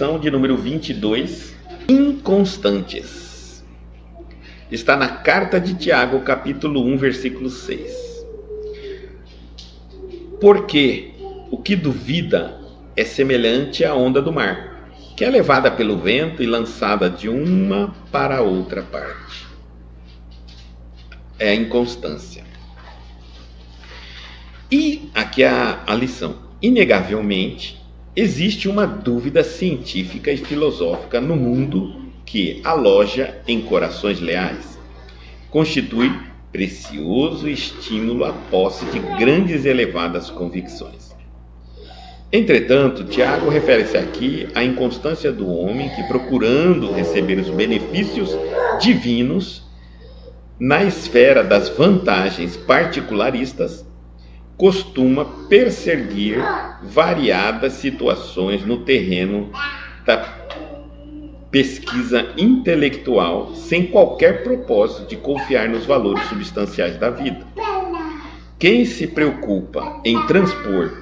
Lição de número 22, inconstantes. Está na carta de Tiago, capítulo 1, versículo 6. Porque o que duvida é semelhante à onda do mar, que é levada pelo vento e lançada de uma para outra parte. É a inconstância. E aqui é a lição. Inegavelmente, existe uma dúvida científica e filosófica no mundo que aloja em corações leais. Constitui precioso estímulo à posse de grandes e elevadas convicções. Entretanto, Tiago refere-se aqui à inconstância do homem que, procurando receber os benefícios divinos na esfera das vantagens particularistas, costuma perseguir variadas situações no terreno da pesquisa intelectual, sem qualquer propósito de confiar nos valores substanciais da vida. Quem se preocupa em transpor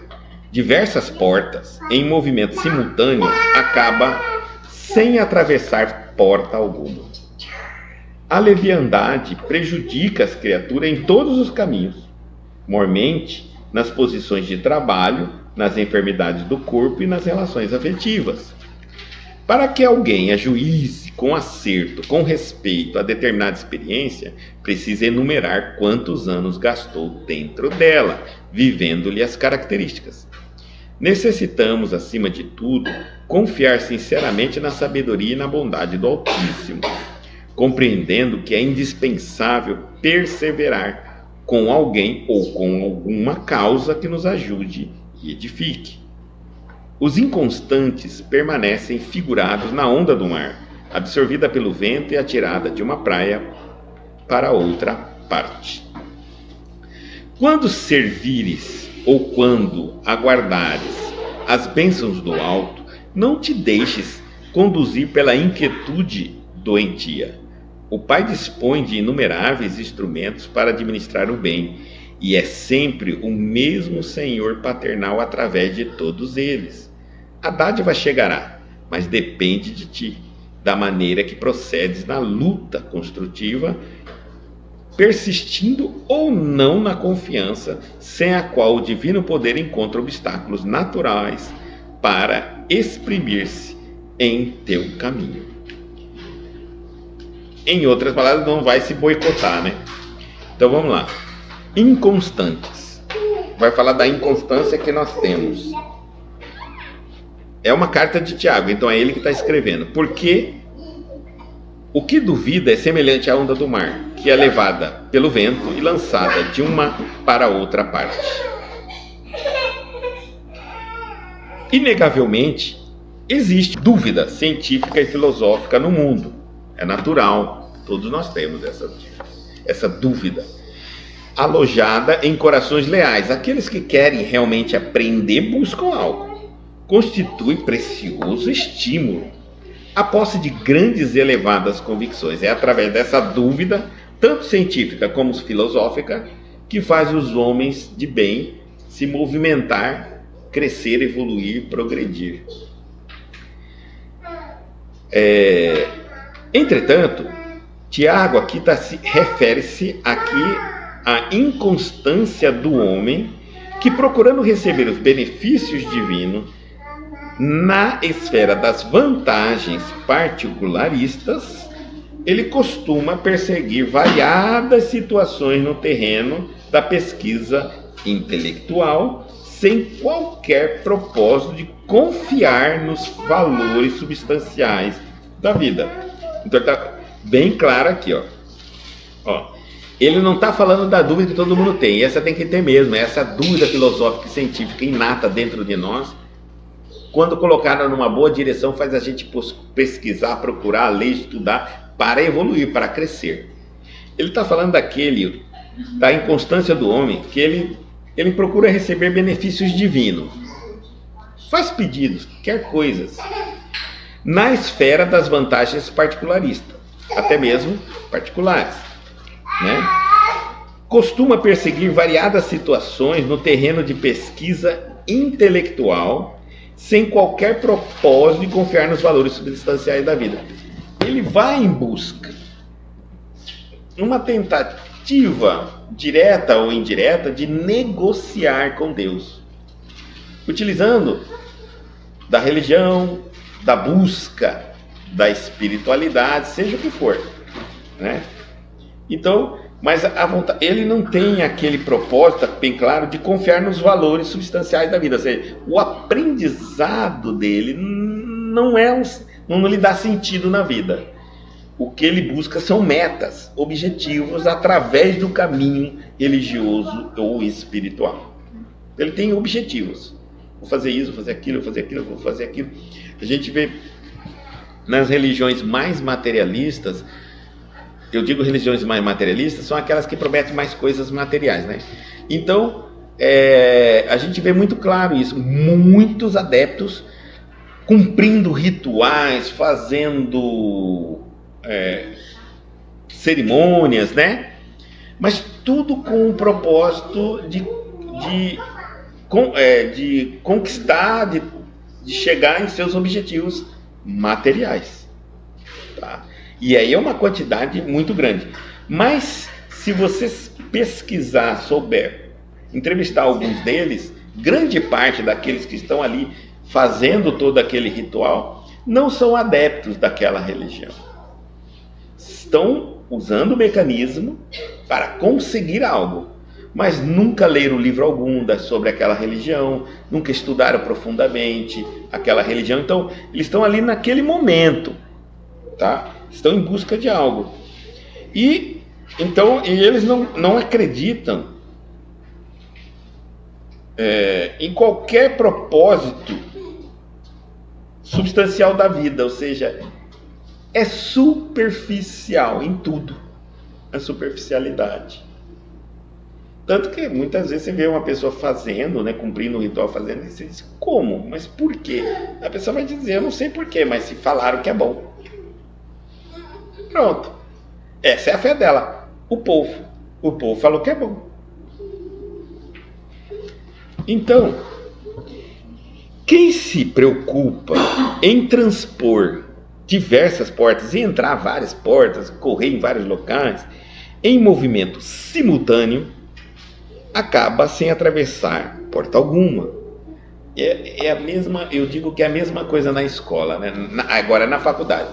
diversas portas em movimento simultâneo acaba sem atravessar porta alguma. A leviandade prejudica as criaturas em todos os caminhos, mormente nas posições de trabalho, nas enfermidades do corpo e nas relações afetivas. Para que alguém ajuize com acerto, com respeito a determinada experiência, precisa enumerar quantos anos gastou dentro dela, vivendo-lhe as características. Necessitamos, acima de tudo, confiar sinceramente na sabedoria e na bondade do Altíssimo, compreendendo que é indispensável perseverar com alguém ou com alguma causa que nos ajude e edifique. Os inconstantes permanecem figurados na onda do mar, absorvida pelo vento e atirada de uma praia para outra parte. Quando servires ou quando aguardares as bênçãos do alto, não te deixes conduzir pela inquietude doentia. O Pai dispõe de inumeráveis instrumentos para administrar o bem, e é sempre o mesmo Senhor paternal através de todos eles. A dádiva chegará, mas depende de ti, da maneira que procedes na luta construtiva, persistindo ou não na confiança, sem a qual o divino poder encontra obstáculos naturais para exprimir-se em teu caminho. Em outras palavras, não vai se boicotar, né? Então vamos lá. Inconstantes. Vai falar da inconstância que nós temos. É uma carta de Tiago, então é ele que está escrevendo. Porque o que duvida é semelhante à onda do mar, que é levada pelo vento e lançada de uma para outra parte. Inegavelmente, existe dúvida científica e filosófica no mundo. É natural, todos nós temos essa dúvida. Alojada em corações leais. Aqueles que querem realmente aprender buscam algo. Constitui precioso estímulo a posse de grandes e elevadas convicções. É através dessa dúvida, tanto científica como filosófica, que faz os homens de bem se movimentar, crescer, evoluir, progredir. Entretanto, Tiago aqui refere-se à inconstância do homem que, procurando receber os benefícios divinos na esfera das vantagens particularistas, ele costuma perseguir variadas situações no terreno da pesquisa intelectual, sem qualquer propósito de confiar nos valores substanciais da vida. Então está bem claro aqui, ó. Ele não está falando da dúvida que todo mundo tem, essa tem que ter mesmo, essa dúvida filosófica e científica inata dentro de nós, quando colocada numa boa direção, faz a gente pesquisar, procurar, ler, estudar, para evoluir, para crescer. Ele está falando da inconstância do homem, que ele procura receber benefícios divinos, faz pedidos, quer coisas, na esfera das vantagens particularistas, até mesmo particulares, né? Costuma perseguir variadas situações no terreno de pesquisa intelectual, sem qualquer propósito de confiar nos valores substanciais da vida. Ele vai em busca, numa tentativa direta ou indireta de negociar com Deus, utilizando da religião, da busca, da espiritualidade, seja o que for, né? Então, mas a vontade, ele não tem aquele propósito, bem claro, de confiar nos valores substanciais da vida. Ou seja, o aprendizado dele não lhe dá sentido na vida. O que ele busca são metas, objetivos, através do caminho religioso ou espiritual. Ele tem objetivos. Vou fazer isso, vou fazer aquilo, vou fazer aquilo, vou fazer aquilo. A gente vê nas religiões mais materialistas, eu digo religiões mais materialistas, são aquelas que prometem mais coisas materiais, né? Então, a gente vê muito claro isso. Muitos adeptos cumprindo rituais, fazendo cerimônias, né? Mas tudo com o propósito de conquistar, de chegar em seus objetivos materiais, tá? E aí é uma quantidade muito grande. Mas se você pesquisar, souber, entrevistar alguns deles, grande parte daqueles que estão ali fazendo todo aquele ritual não são adeptos daquela religião. Estão usando o mecanismo para conseguir algo, mas nunca leram livro algum sobre aquela religião, nunca estudaram profundamente aquela religião. Então, eles estão ali naquele momento, tá? Estão em busca de algo. E eles não acreditam em qualquer propósito substancial da vida, ou seja, é superficial em tudo, a superficialidade. Tanto que muitas vezes você vê uma pessoa fazendo, né, cumprindo o ritual, fazendo, e você diz, como? Mas por quê? A pessoa vai dizer, eu não sei por quê, mas se falaram que é bom. Pronto. Essa é a fé dela. O povo falou que é bom. Então, quem se preocupa em transpor diversas portas, e entrar várias portas, correr em vários locais, em movimento simultâneo, acaba sem atravessar porta alguma. É a mesma, eu digo que é a mesma coisa na escola, né? Agora na faculdade.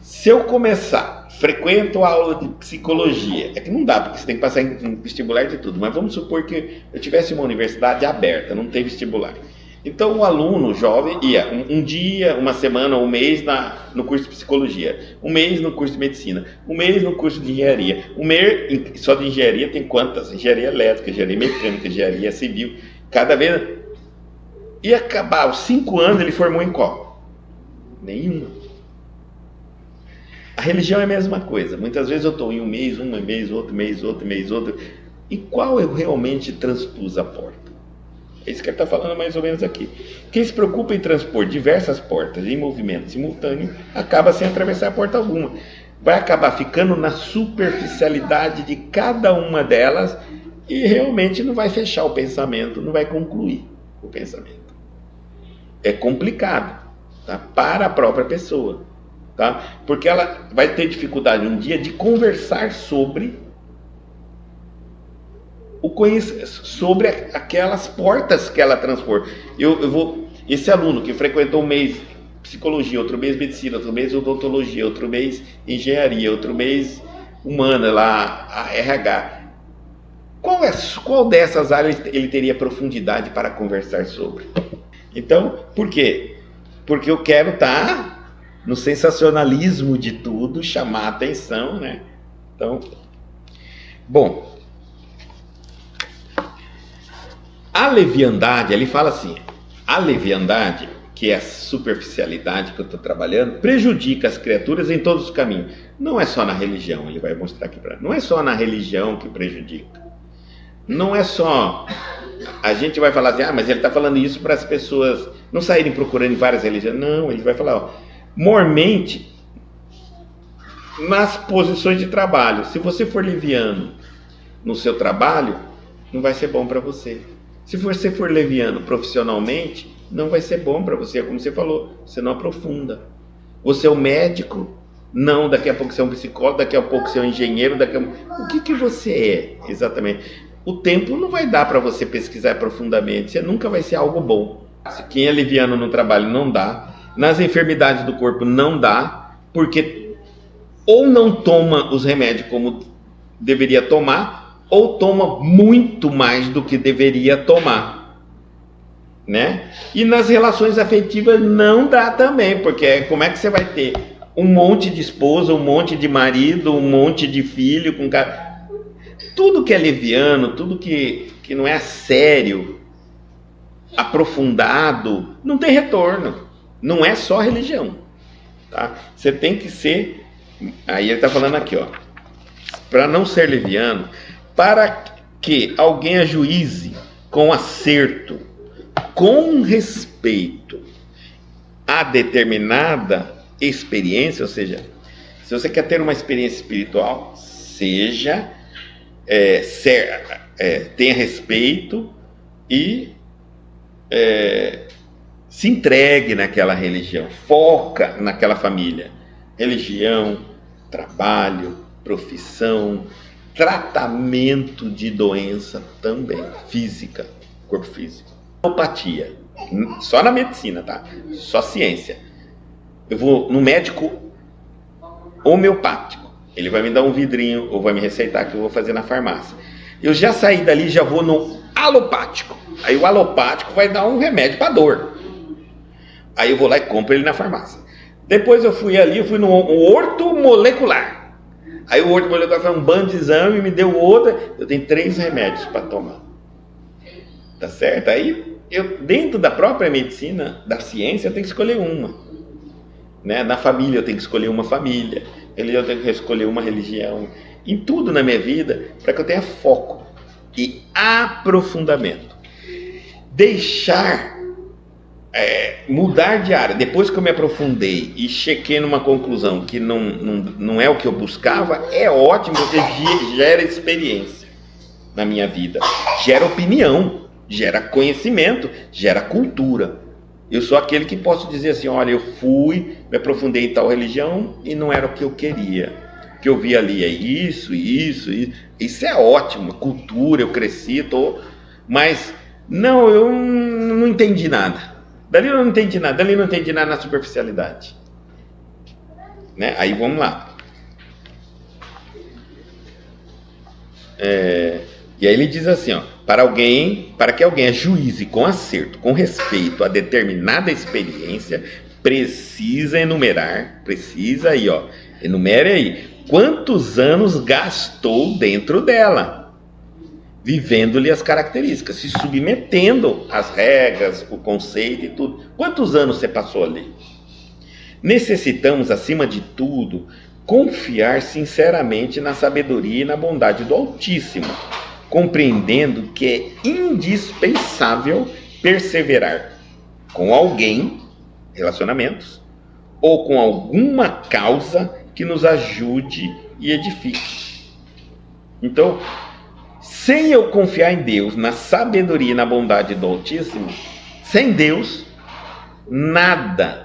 Se eu começar, frequento a aula de psicologia, é que não dá, porque você tem que passar em vestibular de tudo, mas vamos supor que eu tivesse uma universidade aberta, não tem vestibular. Então o aluno jovem ia um dia, uma semana, um mês no curso de psicologia, um mês no curso de medicina, um mês no curso de engenharia, um mês só de engenharia tem quantas? Engenharia elétrica, engenharia mecânica, engenharia civil, cada vez. E acabar os 5 anos ele formou em qual? Nenhuma. A religião é a mesma coisa. Muitas vezes eu estou em um mês, outro mês, outro. E qual eu realmente transpus a porta? É isso que ele está falando mais ou menos aqui. Quem se preocupa em transpor diversas portas em movimento simultâneo, acaba sem atravessar porta alguma. Vai acabar ficando na superficialidade de cada uma delas e realmente não vai fechar o pensamento, não vai concluir o pensamento. É complicado, tá? Para a própria pessoa, tá? Porque ela vai ter dificuldade um dia de conversar sobre sobre aquelas portas que ela transpor. Esse aluno que frequentou um mês psicologia, outro mês medicina, outro mês odontologia, outro mês engenharia, outro mês humana, lá a RH, qual dessas áreas ele teria profundidade para conversar sobre? Então, por quê? Porque eu quero estar no sensacionalismo de tudo, chamar a atenção, né? Então, bom, a leviandade, ele fala assim, a leviandade, que é a superficialidade que eu estou trabalhando, prejudica as criaturas em todos os caminhos. Não é só na religião, ele vai mostrar aqui para nós. Não é só na religião que prejudica. Não é só... A gente vai falar assim, mas ele está falando isso para as pessoas não saírem procurando em várias religiões. Não, ele vai falar, mormente, nas posições de trabalho. Se você for leviano no seu trabalho, não vai ser bom para você. Se você for leviano profissionalmente, não vai ser bom para você, como você falou, você não aprofunda. Você é o médico, não, daqui a pouco você é um psicólogo, daqui a pouco você é um engenheiro, o que você é exatamente? O tempo não vai dar para você pesquisar profundamente, você nunca vai ser algo bom. Quem é liviano no trabalho não dá, nas enfermidades do corpo não dá, porque ou não toma os remédios como deveria tomar, ou toma muito mais do que deveria tomar, né? E nas relações afetivas não dá também, porque como é que você vai ter um monte de esposa, um monte de marido, um monte de filho com cara... Tudo que é leviano, tudo que não é sério, aprofundado, não tem retorno. Não é só religião, tá? Você tem que ser... Aí ele está falando aqui, ó, para não ser leviano, para que alguém ajuize com acerto, com respeito a determinada experiência, ou seja, se você quer ter uma experiência espiritual, tenha respeito e se entregue naquela religião, foca naquela família, religião, trabalho, profissão, tratamento de doença também, física, corpo físico. Homeopatia, só na medicina, tá? Só ciência. Eu vou no médico homeopático, ele vai me dar um vidrinho ou vai me receitar que eu vou fazer na farmácia. Eu já saí dali, já vou no alopático. Aí o alopático vai dar um remédio para dor. Aí eu vou lá e compro ele na farmácia. Depois eu fui no ortomolecular. Aí o ortomolecular fez um bando de exame, me deu outra. Eu tenho 3 remédios para tomar. Tá certo? Aí eu, dentro da própria medicina, da ciência, eu tenho que escolher uma. Né? Na família eu tenho que escolher uma família. Eu tenho que escolher uma religião. Em tudo na minha vida, para que eu tenha foco e aprofundamento. Deixar mudar de área. Depois que eu me aprofundei e cheguei numa conclusão que não é o que eu buscava, é ótimo, porque gera experiência na minha vida, gera opinião, gera conhecimento, gera cultura. Eu sou aquele que posso dizer assim, olha, eu fui, me aprofundei em tal religião e não era o que eu queria. O que eu vi ali é isso. Isso é ótimo, cultura, eu cresci, mas não, eu não entendi nada. Dali eu não entendi nada na superficialidade. Né? Aí vamos lá. E aí ele diz assim, ó, para que alguém ajuize com acerto, com respeito a determinada experiência, enumere aí, quantos anos gastou dentro dela, vivendo-lhe as características, se submetendo às regras, o conceito e tudo. Quantos anos você passou ali? Necessitamos, acima de tudo, confiar sinceramente na sabedoria e na bondade do Altíssimo, compreendendo que é indispensável perseverar com alguém, relacionamentos, ou com alguma causa que nos ajude e edifique. Então, sem eu confiar em Deus, na sabedoria e na bondade do Altíssimo, sem Deus, nada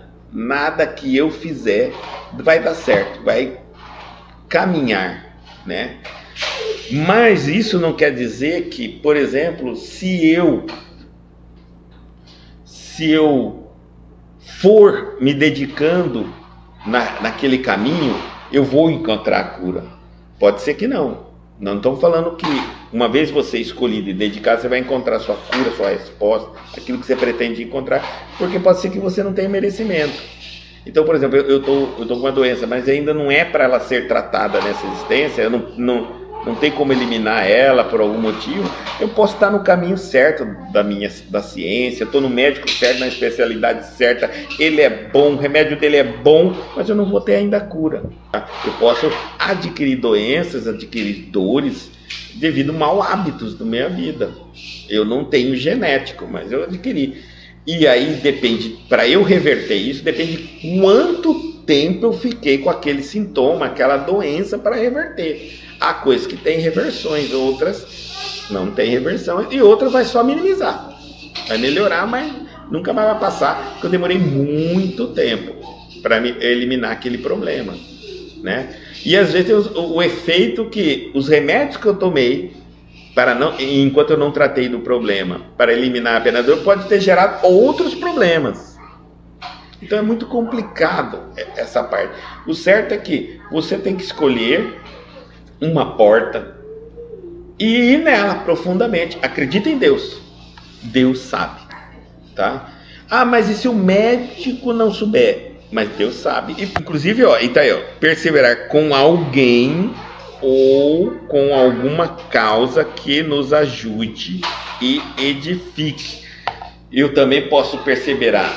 que eu fizer vai dar certo, vai caminhar, né? Mas isso não quer dizer que, por exemplo, se eu for me dedicando naquele caminho, eu vou encontrar a cura. Pode ser que não. Não estamos falando que uma vez você escolhido e dedicado, você vai encontrar a sua cura, a sua resposta, aquilo que você pretende encontrar, porque pode ser que você não tenha merecimento. Então, por exemplo, eu tô com uma doença, mas ainda não é para ela ser tratada nessa existência, eu não tem como eliminar ela por algum motivo. Eu posso estar no caminho certo da ciência, estou no médico certo, na especialidade certa, ele é bom, o remédio dele é bom, mas eu não vou ter ainda a cura. Eu posso adquirir doenças, adquirir dores devido a maus hábitos da minha vida. Eu não tenho genético, mas eu adquiri. E aí depende, para eu reverter isso, depende de quanto tempo eu fiquei com aquele sintoma, aquela doença para reverter. Há coisas que têm reversões, outras não têm reversão, e outras vai só minimizar. Vai melhorar, mas nunca mais vai passar, porque eu demorei muito tempo para eliminar aquele problema, né? E às vezes o efeito que os remédios que eu tomei enquanto eu não tratei do problema para eliminar apenas dor, pode ter gerado outros problemas. Então é muito complicado essa parte. O certo é que você tem que escolher uma porta e ir nela profundamente. Acredita em Deus. Deus sabe, tá? Ah, mas e se o médico não souber? Mas Deus sabe. E, inclusive, perseverar com alguém ou com alguma causa que nos ajude e edifique. Eu também posso perseverar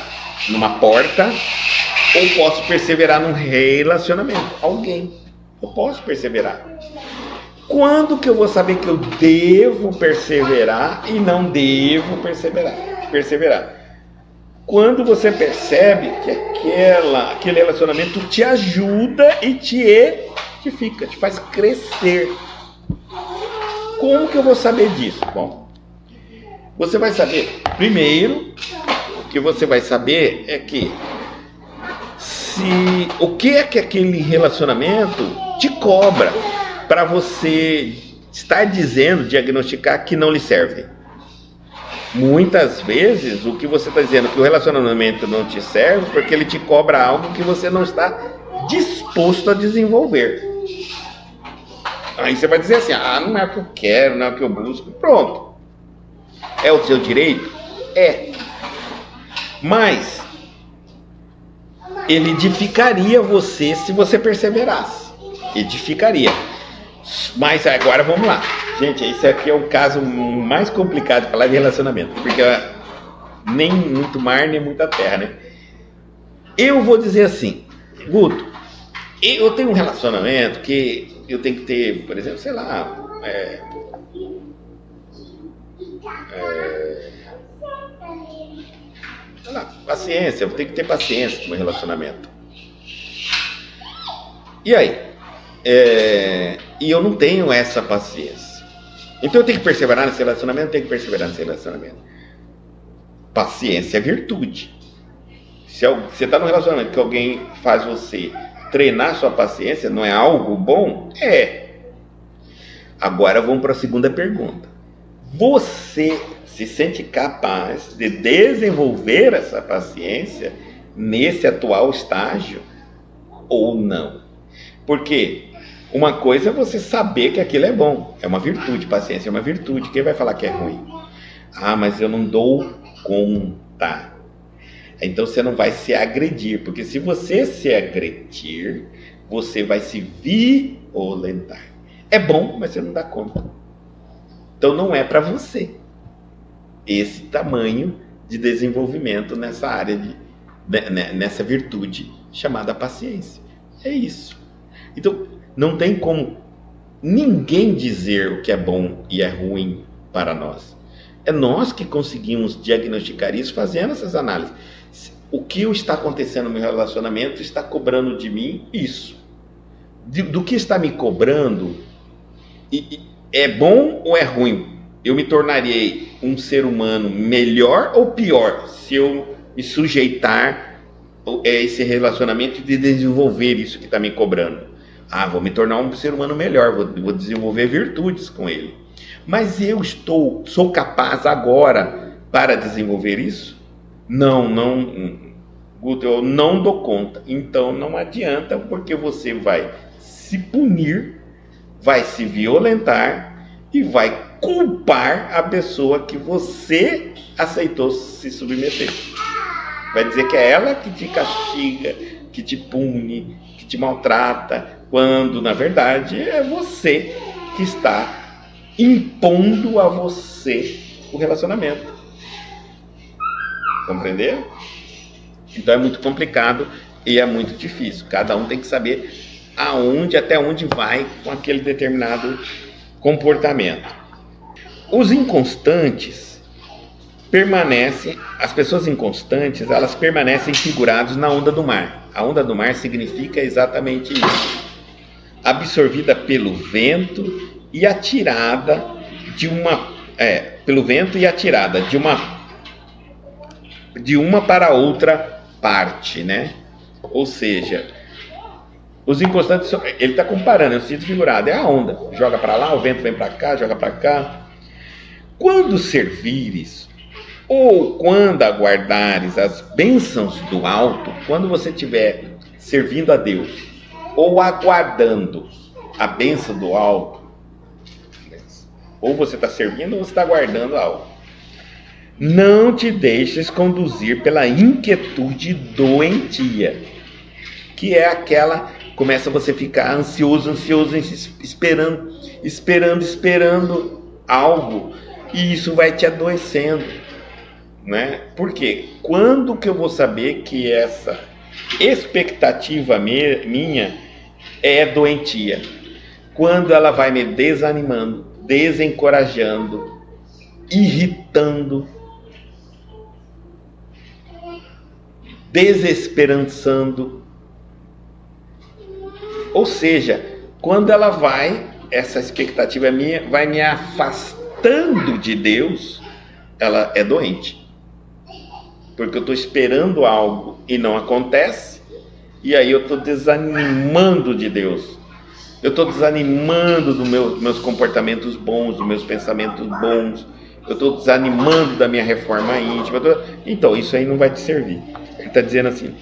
numa porta ou posso perseverar num relacionamento. Alguém. Eu posso perseverar. Quando que eu vou saber que eu devo perseverar e não devo perseverar? Quando você percebe que aquele relacionamento te ajuda e te edifica, te faz crescer. Como que eu vou saber disso? Bom, você vai saber, primeiro, o que você vai saber é que o que é que aquele relacionamento te cobra para você estar dizendo, diagnosticar que não lhe serve. Muitas vezes o que você está dizendo que o relacionamento não te serve porque ele te cobra algo que você não está disposto a desenvolver. Aí você vai dizer assim, não é o que eu quero, não é o que eu busco. Pronto. É o seu direito? É. Mas ele edificaria você se você perseverasse. Edificaria. Mas agora vamos lá. Gente, esse aqui é o caso mais complicado de falar de relacionamento. Porque nem muito mar, nem muita terra, né? Eu vou dizer assim, Guto, eu tenho um relacionamento que eu tenho que ter, por exemplo, sei lá, paciência, eu tenho que ter paciência no meu relacionamento. E aí? E eu não tenho essa paciência. Então eu tenho que perseverar nesse relacionamento, Paciência é virtude. Se você está num relacionamento que alguém faz você treinar sua paciência, não é algo bom? É. Agora vamos para a segunda pergunta. Você se sente capaz de desenvolver essa paciência nesse atual estágio ou não? Porque uma coisa é você saber que aquilo é bom, é uma virtude, paciência é uma virtude. Quem vai falar que é ruim? Mas eu não dou conta. Então você não vai se agredir, porque se você se agredir, você vai se violentar. É bom, mas você não dá conta. Então não é para você esse tamanho de desenvolvimento nessa área, nessa virtude chamada paciência. É isso. Então não tem como ninguém dizer o que é bom e é ruim para nós. É nós que conseguimos diagnosticar isso fazendo essas análises. O que está acontecendo no meu relacionamento está cobrando de mim isso. Do que está me cobrando, é bom ou é ruim? Eu me tornarei um ser humano melhor ou pior se eu me sujeitar a esse relacionamento e desenvolver isso que está me cobrando? Vou me tornar um ser humano melhor, vou desenvolver virtudes com ele. Mas sou capaz agora para desenvolver isso? Não, Guto, eu não dou conta. Então não adianta, porque você vai se punir, vai se violentar e vai culpar a pessoa que você aceitou se submeter. Vai dizer que é ela que te castiga, que te pune, que te maltrata, quando na verdade é você que está impondo a você o relacionamento. Compreendeu? Então é muito complicado e é muito difícil. Cada um tem que saber até onde vai com aquele determinado comportamento. Os inconstantes as pessoas inconstantes, elas permanecem figurados na onda do mar. A onda do mar significa exatamente isso. Absorvida pelo vento e atirada de uma de uma para a outra parte, né? Ou seja, os inconstantes, ele está comparando, é o sentido figurado, é a onda, joga para lá, o vento vem para cá, joga para cá. Quando servires, ou quando aguardares as bênçãos do alto, quando você estiver servindo a Deus, ou aguardando a bênção do alto, ou você está servindo ou você está aguardando algo, não te deixes conduzir pela inquietude doentia, que é aquela, começa você a ficar ansioso, esperando algo, e isso vai te adoecendo, né? Porque quando que eu vou saber que essa expectativa minha é doentia? Quando ela vai me desanimando, desencorajando, irritando, desesperançando. Ou seja, quando ela vai, essa expectativa minha vai me afastando de Deus, ela é doente. Porque eu estou esperando algo e não acontece, e aí eu estou desanimando de Deus. Eu estou desanimando dos meus comportamentos bons, dos meus pensamentos bons. Eu estou desanimando da minha reforma íntima. Então, isso aí não vai te servir. Ele está dizendo assim.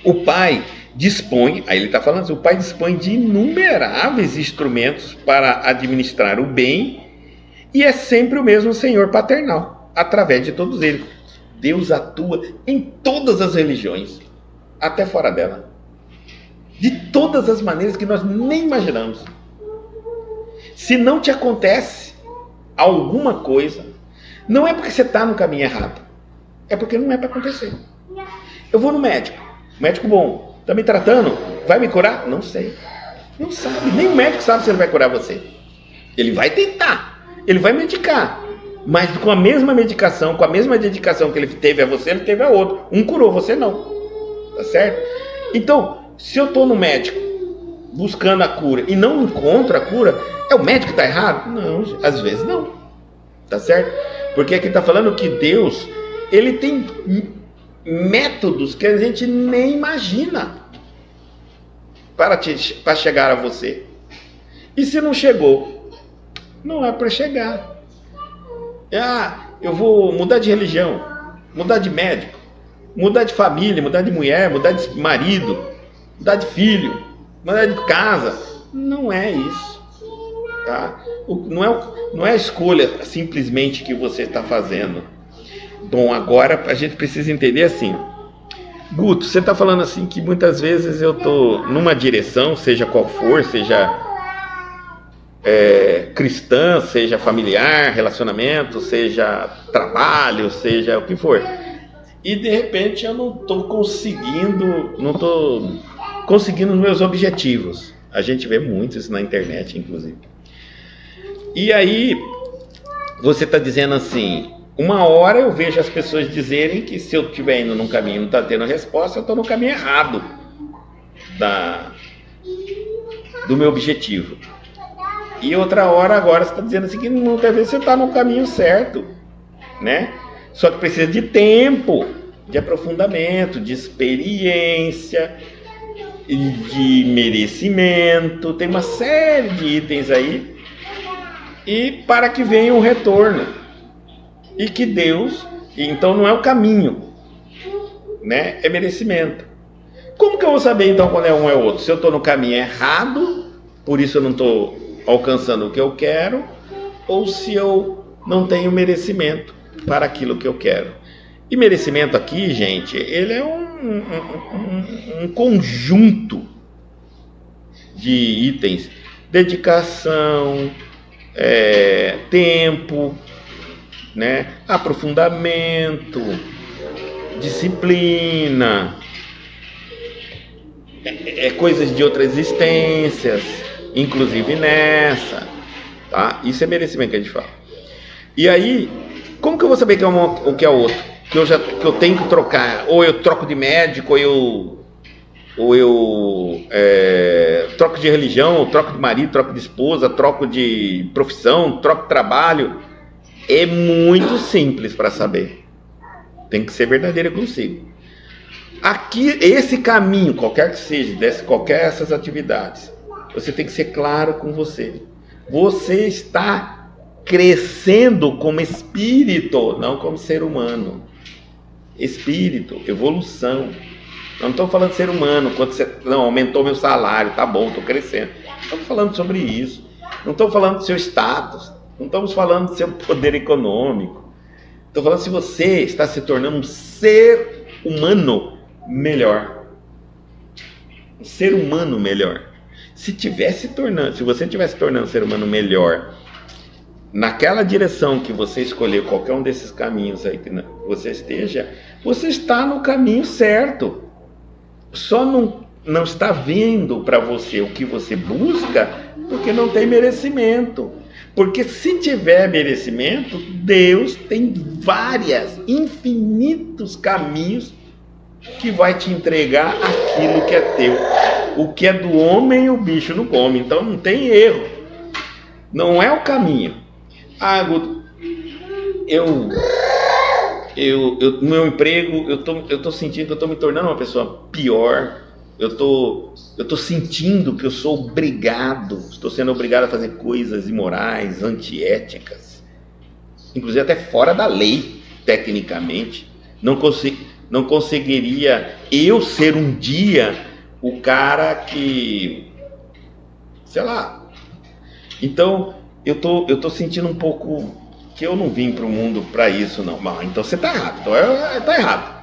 O Pai dispõe, aí ele está falando assim, o Pai dispõe de inumeráveis instrumentos para administrar o bem, e é sempre o mesmo Senhor paternal, através de todos eles. Deus atua em todas as religiões, até fora dela. De todas as maneiras que nós nem imaginamos. Se não te acontece alguma coisa, não é porque você está no caminho errado, é porque não é para acontecer. Eu vou no médico bom, está me tratando, vai me curar? Não sei, não sabe, nem o médico sabe se ele vai curar você. Ele vai tentar, ele vai medicar, mas com a mesma medicação, com a mesma dedicação que ele teve a você, ele teve a outro. Um curou, você não, tá certo? Então, se eu estou no médico buscando a cura e não encontro a cura, é o médico que está errado? Não, às vezes não. Tá certo? Porque aqui está falando que Deus, ele tem métodos que a gente nem imagina para chegar a você. E se não chegou, não é para chegar. Eu vou mudar de religião, mudar de médico, mudar de família, mudar de mulher, mudar de marido, mudar de filho, mudar de casa. Não é isso, tá? Não é a escolha simplesmente que você está fazendo. Bom, agora a gente precisa entender assim. Guto, você está falando assim que muitas vezes eu estou numa direção, seja qual for, seja cristã, seja familiar, relacionamento, seja trabalho, seja o que for. E de repente eu não estou conseguindo os meus objetivos. A gente vê muito isso na internet, inclusive. E aí você está dizendo assim, uma hora eu vejo as pessoas dizerem que se eu estiver indo num caminho e não está tendo resposta, eu estou no caminho errado do meu objetivo. E outra hora agora você está dizendo assim que muitas vezes você está no caminho certo, né? Só que precisa de tempo, de aprofundamento, de experiência, de merecimento, tem uma série de itens aí, e para que venha um retorno, e que Deus, então não é o caminho, né? É merecimento. Como que eu vou saber então quando é um é outro? Se eu estou no caminho errado, por isso eu não estou alcançando o que eu quero, ou se eu não tenho merecimento para aquilo que eu quero. E merecimento aqui, gente, ele é um conjunto de itens: dedicação, tempo, né? Aprofundamento, disciplina, coisas de outras existências, inclusive nessa, tá? Isso é merecimento que a gente fala. E aí, como que eu vou saber que é o que é outro? Que eu tenho que trocar, ou eu troco de médico, ou eu troco de religião, ou troco de marido, troco de esposa, troco de profissão, troco de trabalho. É muito simples para saber. Tem que ser verdadeiro consigo. Aqui, esse caminho, qualquer que seja, qualquer dessas atividades, você tem que ser claro com você. Você está crescendo como espírito, não como ser humano. Espírito, evolução. Não estou falando de ser humano, quando você não aumentou meu salário, tá bom, estou crescendo. Não estamos falando sobre isso. Não estou falando do seu status. Não estamos falando do seu poder econômico. Estou falando se você está se tornando um ser humano melhor. Um ser humano melhor. Se você estivesse tornando um ser humano melhor, naquela direção que você escolher, qualquer um desses caminhos aí que você esteja, você está no caminho certo. Só não está vendo para você o que você busca porque não tem merecimento. Porque se tiver merecimento, Deus tem infinitos caminhos que vai te entregar aquilo que é teu. O que é do homem, o bicho não come. Então não tem erro. Não é o caminho. Ah, Guto, no meu emprego, eu tô sentindo que eu tô me tornando uma pessoa pior. Eu tô sentindo que eu sou estou sendo obrigado a fazer coisas imorais, antiéticas, inclusive até fora da lei, tecnicamente. Não conseguiria eu ser um dia o cara que, sei lá. Então, eu tô sentindo um pouco que eu não vim para o mundo para isso, não. Mas, então você está errado. Então está errado.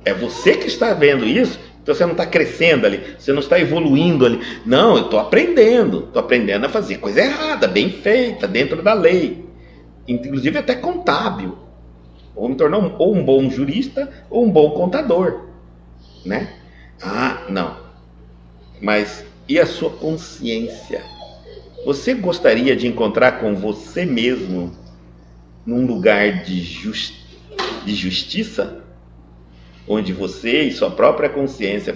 É você que está vendo isso. Então você não está crescendo ali. Você não está evoluindo ali. Não, eu estou aprendendo. Estou aprendendo a fazer coisa errada, bem feita, dentro da lei. Inclusive até contábil. Ou me tornar ou um bom jurista ou um bom contador. Né? Ah, não. Mas e a sua consciência? Você gostaria de encontrar com você mesmo num lugar de justiça? Onde você e sua própria consciência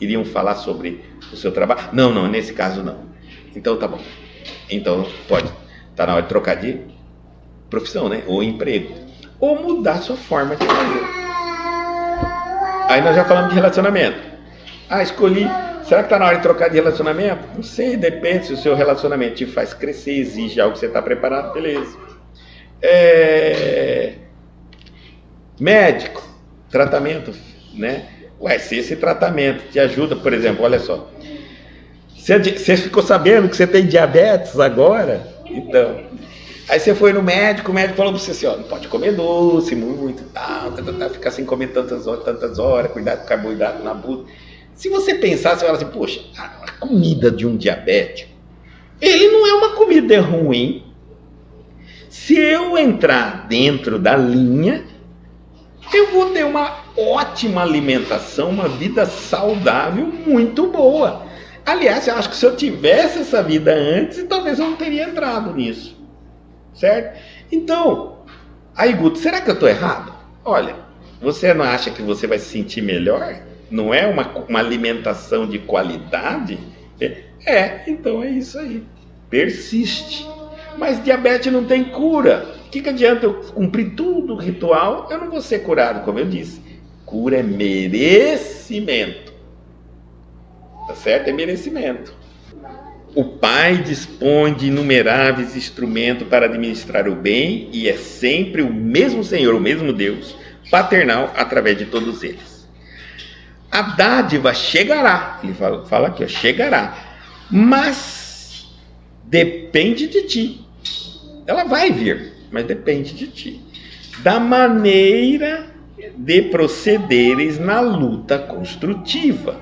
iriam falar sobre o seu trabalho? Não, nesse caso não. Então tá bom. Então tá na hora de trocar de profissão, né? Ou emprego. Ou mudar sua forma de fazer. Aí nós já falamos de relacionamento. Escolhi. Será que está na hora de trocar de relacionamento? Não sei, depende. Se o seu relacionamento te faz crescer, exige algo que você está preparado, beleza. Médico, tratamento, né? Se esse tratamento te ajuda, por exemplo, olha só. Você ficou sabendo que você tem diabetes agora? Então, aí você foi no médico, o médico falou para você assim, não pode comer doce muito, ficar sem comer tantas horas, cuidar com carboidrato na abuso. Se você pensar, você fala assim, poxa, a comida de um diabético, ele não é uma comida ruim. Se eu entrar dentro da linha, eu vou ter uma ótima alimentação, uma vida saudável muito boa. Aliás, eu acho que se eu tivesse essa vida antes, talvez eu não teria entrado nisso. Certo? Então, aí Guto, será que eu estou errado? Olha, você não acha que você vai se sentir melhor? Não é uma alimentação de qualidade? Então é isso aí. Persiste. Mas diabetes não tem cura. O que adianta eu cumprir tudo o ritual? Eu não vou ser curado, como eu disse. Cura é merecimento. Tá certo? É merecimento. O Pai dispõe de inumeráveis instrumentos para administrar o bem e é sempre o mesmo Senhor, o mesmo Deus, paternal através de todos eles. A dádiva chegará, ele fala aqui, chegará, mas depende de ti. Ela vai vir, mas depende de ti. Da maneira de procederes na luta construtiva,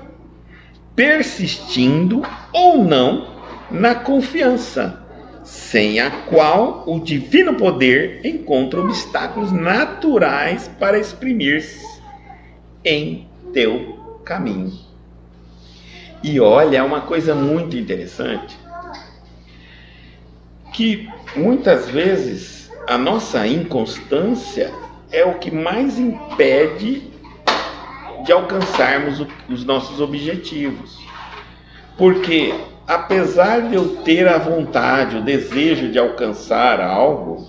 persistindo ou não na confiança, sem a qual o divino poder encontra obstáculos naturais para exprimir-se em teu caminho. E olha, é uma coisa muito interessante, que muitas vezes a nossa inconstância é o que mais impede de alcançarmos os nossos objetivos. Porque apesar de eu ter a vontade, o desejo de alcançar algo,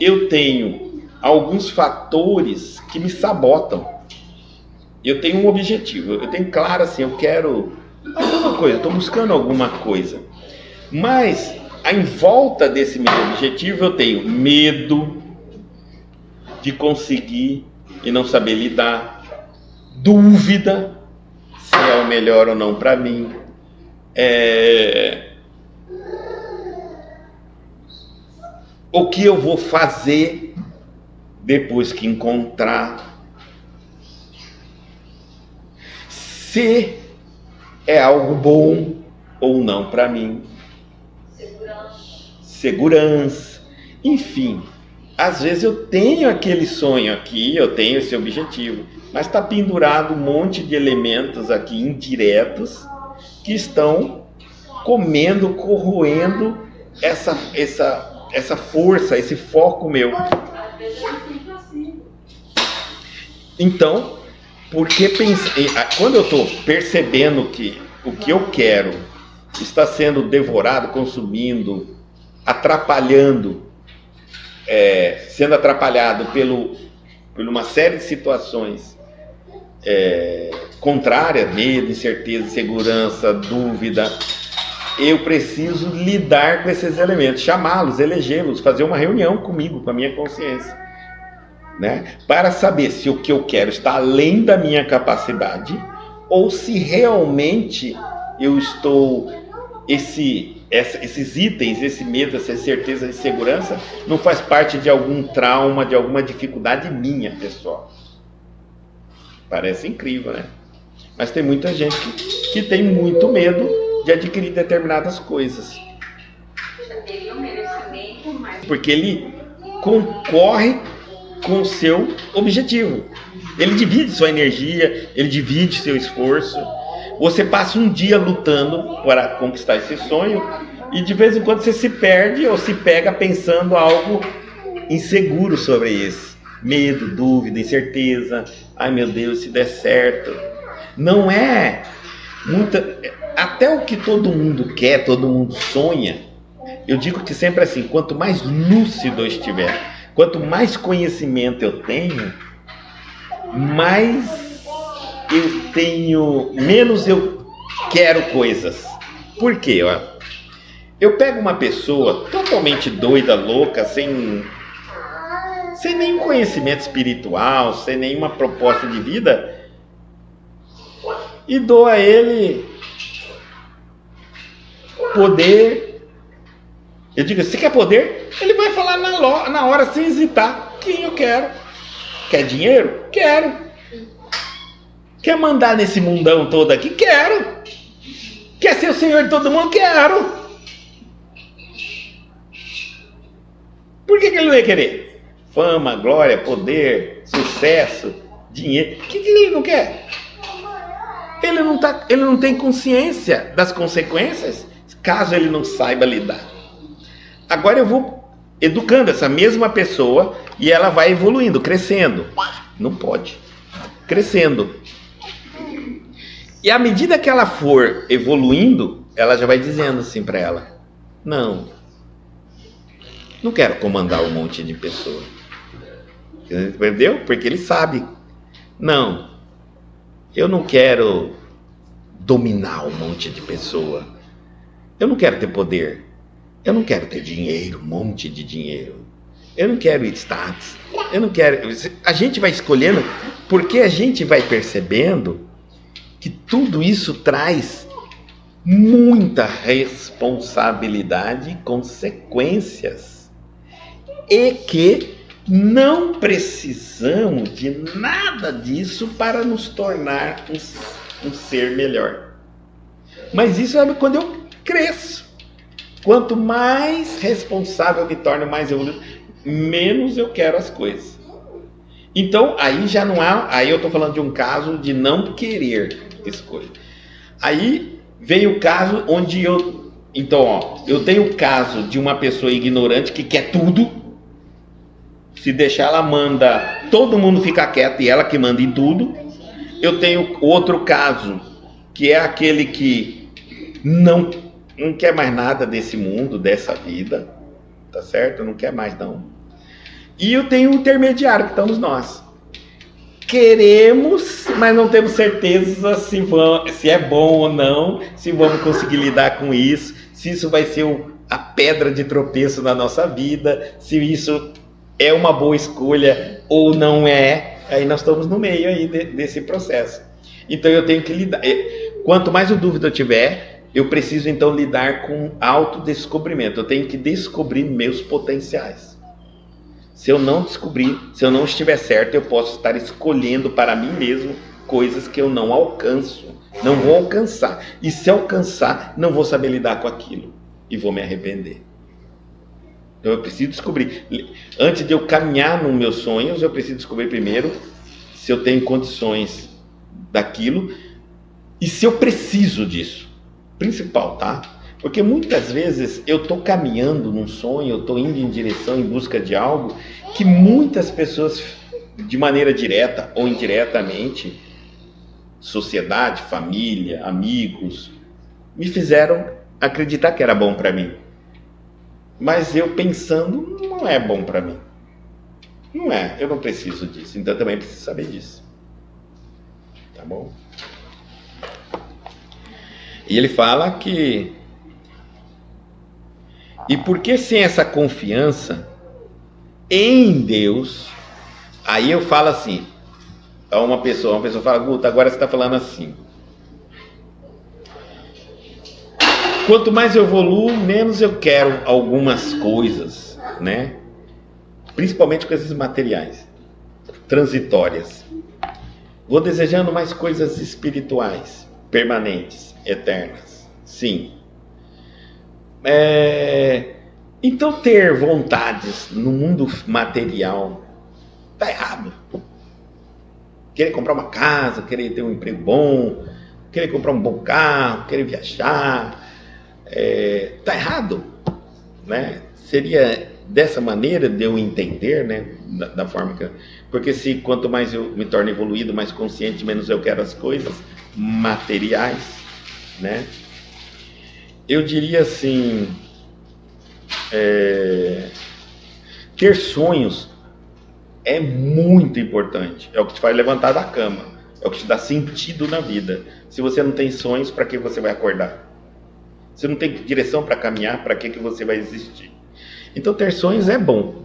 eu tenho alguns fatores que me sabotam. Eu tenho um objetivo, eu tenho claro assim, eu quero alguma coisa, estou buscando alguma coisa. Mas, em volta desse meu objetivo, eu tenho medo de conseguir e não saber lidar, dúvida se é o melhor ou não para mim, o que eu vou fazer depois que encontrar, se é algo bom ou não para mim, segurança, enfim. Às vezes eu tenho aquele sonho aqui, eu tenho esse objetivo, mas está pendurado um monte de elementos aqui indiretos que estão comendo, corroendo essa força, esse foco meu. Então, porque quando eu estou percebendo que o que eu quero está sendo devorado, consumindo, atrapalhando, sendo atrapalhado por uma série de situações contrárias, medo, incerteza, insegurança, dúvida, eu preciso lidar com esses elementos, chamá-los, elegê-los, fazer uma reunião comigo, com a minha consciência, né? Para saber se o que eu quero está além da minha capacidade ou se realmente eu estou... Esses itens, esse medo, essa incerteza, essa insegurança não faz parte de algum trauma, de alguma dificuldade minha, pessoal. Parece incrível, né? Mas tem muita gente que tem muito medo de adquirir determinadas coisas. Porque ele concorre com o seu objetivo. Ele divide sua energia, ele divide seu esforço. Você passa um dia lutando para conquistar esse sonho e de vez em quando você se perde ou se pega pensando algo inseguro sobre isso. Medo, dúvida, incerteza. Ai meu Deus, se der certo. Não é muita... Até o que todo mundo quer, todo mundo sonha. Eu digo que sempre assim, quanto mais lúcido eu estiver, quanto mais conhecimento eu tenho, mais eu tenho, menos eu quero coisas. Por quê? Eu pego uma pessoa totalmente doida, louca, sem nenhum conhecimento espiritual, sem nenhuma proposta de vida, e dou a ele poder. Eu digo, você quer poder? Ele vai falar na hora, sem hesitar, quem eu quero. Quer dinheiro? Quero. Quer mandar nesse mundão todo aqui? Quero. Quer ser o senhor de todo mundo? Quero. Por que ele não ia querer? Fama, glória, poder, sucesso, dinheiro. O que ele não quer? Ele não tem consciência das consequências, caso ele não saiba lidar. Agora eu vou educando essa mesma pessoa e ela vai evoluindo, crescendo. Não pode. Crescendo. E à medida que ela for evoluindo, ela já vai dizendo assim para ela: não quero comandar um monte de pessoas. Entendeu? Porque ele sabe. Não, eu não quero dominar um monte de pessoa. Eu não quero ter poder. Eu não quero ter dinheiro, um monte de dinheiro. Eu não quero status. Eu não quero... A gente vai escolhendo porque a gente vai percebendo que tudo isso traz muita responsabilidade e consequências. E que não precisamos de nada disso para nos tornar um ser melhor. Mas isso é quando eu cresço. Quanto mais responsável eu me torno, mais evoluído, menos eu quero as coisas. Então, aí já não há... Aí eu estou falando de um caso de não querer escolha. Aí vem o caso onde eu... Então, eu tenho o caso de uma pessoa ignorante que quer tudo. Se deixar, ela manda todo mundo ficar quieto e ela que manda em tudo. Eu tenho outro caso, que é aquele que não quer mais nada desse mundo, dessa vida, tá certo? Não quer mais não. E eu tenho um intermediário, que estamos nós. Queremos, mas não temos certeza se é bom ou não, se vamos conseguir lidar com isso, se isso vai ser a pedra de tropeço na nossa vida, se isso é uma boa escolha ou não é. Aí nós estamos no meio aí desse processo. Então eu tenho que lidar. Quanto mais dúvida eu tiver, eu preciso então lidar com autodescobrimento. Eu tenho que descobrir meus potenciais. Se eu não descobrir, se eu não estiver certo, eu posso estar escolhendo para mim mesmo coisas que eu não alcanço, não vou alcançar. E se alcançar, não vou saber lidar com aquilo e vou me arrepender. Então eu preciso descobrir. Antes de eu caminhar nos meus sonhos, eu preciso descobrir primeiro se eu tenho condições daquilo e se eu preciso disso. Principal, tá? Porque muitas vezes eu estou caminhando num sonho, eu estou indo em direção, em busca de algo que muitas pessoas, de maneira direta ou indiretamente, sociedade, família, amigos, me fizeram acreditar que era bom para mim. Mas eu pensando, não é bom para mim. Não é, eu não preciso disso, então eu também preciso saber disso. Tá bom? E ele fala que... E porque sem essa confiança em Deus, aí eu falo assim, a uma pessoa fala, Guta, agora você está falando assim. Quanto mais eu evoluo, menos eu quero algumas coisas, né? Principalmente coisas materiais, transitórias. Vou desejando mais coisas espirituais, permanentes, eternas. Sim. Então ter vontades no mundo material tá errado. Querer comprar uma casa, querer ter um emprego bom, querer comprar um bom carro, querer viajar, tá errado, né? Seria dessa maneira de eu entender, né? Da forma que porque se quanto mais eu me torno evoluído, mais consciente, menos eu quero as coisas materiais, né? Eu diria assim, ter sonhos é muito importante. É o que te faz levantar da cama, é o que te dá sentido na vida. Se você não tem sonhos, para que você vai acordar? Se não tem direção para caminhar, para que você vai existir? Então ter sonhos é bom,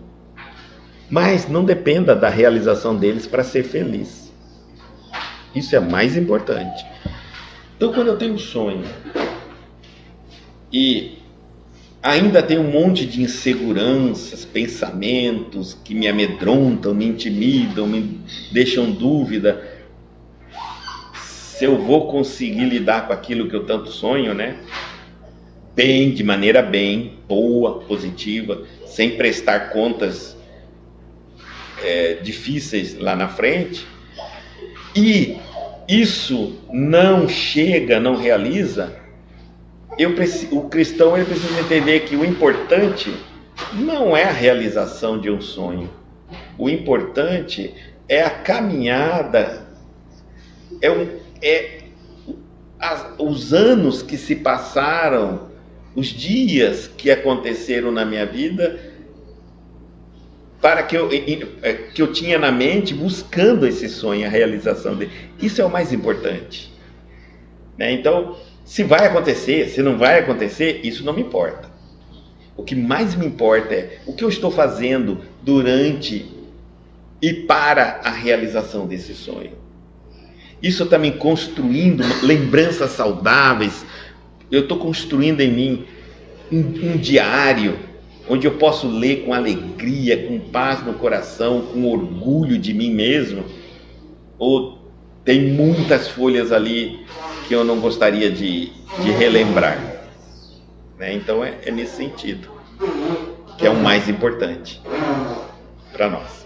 mas não dependa da realização deles para ser feliz. Isso é mais importante. Então quando eu tenho um sonho e ainda tem um monte de inseguranças, pensamentos que me amedrontam, me intimidam, me deixam dúvida se eu vou conseguir lidar com aquilo que eu tanto sonho, né? Bem, de maneira bem, boa, positiva, sem prestar contas difíceis lá na frente, e isso não chega, não realiza, o cristão ele precisa entender que o importante não é a realização de um sonho. O importante é a caminhada, os anos que se passaram, os dias que aconteceram na minha vida, para que eu tinha na mente buscando esse sonho, a realização dele. Isso é o mais importante, né? Então, se vai acontecer, se não vai acontecer, isso não me importa. O que mais me importa é o que eu estou fazendo durante e para a realização desse sonho. Isso está me construindo lembranças saudáveis. Eu estou construindo em mim um diário onde eu posso ler com alegria, com paz no coração, com orgulho de mim mesmo, ou tem muitas folhas ali que eu não gostaria de relembrar, né? Então é nesse sentido que é o mais importante para nós.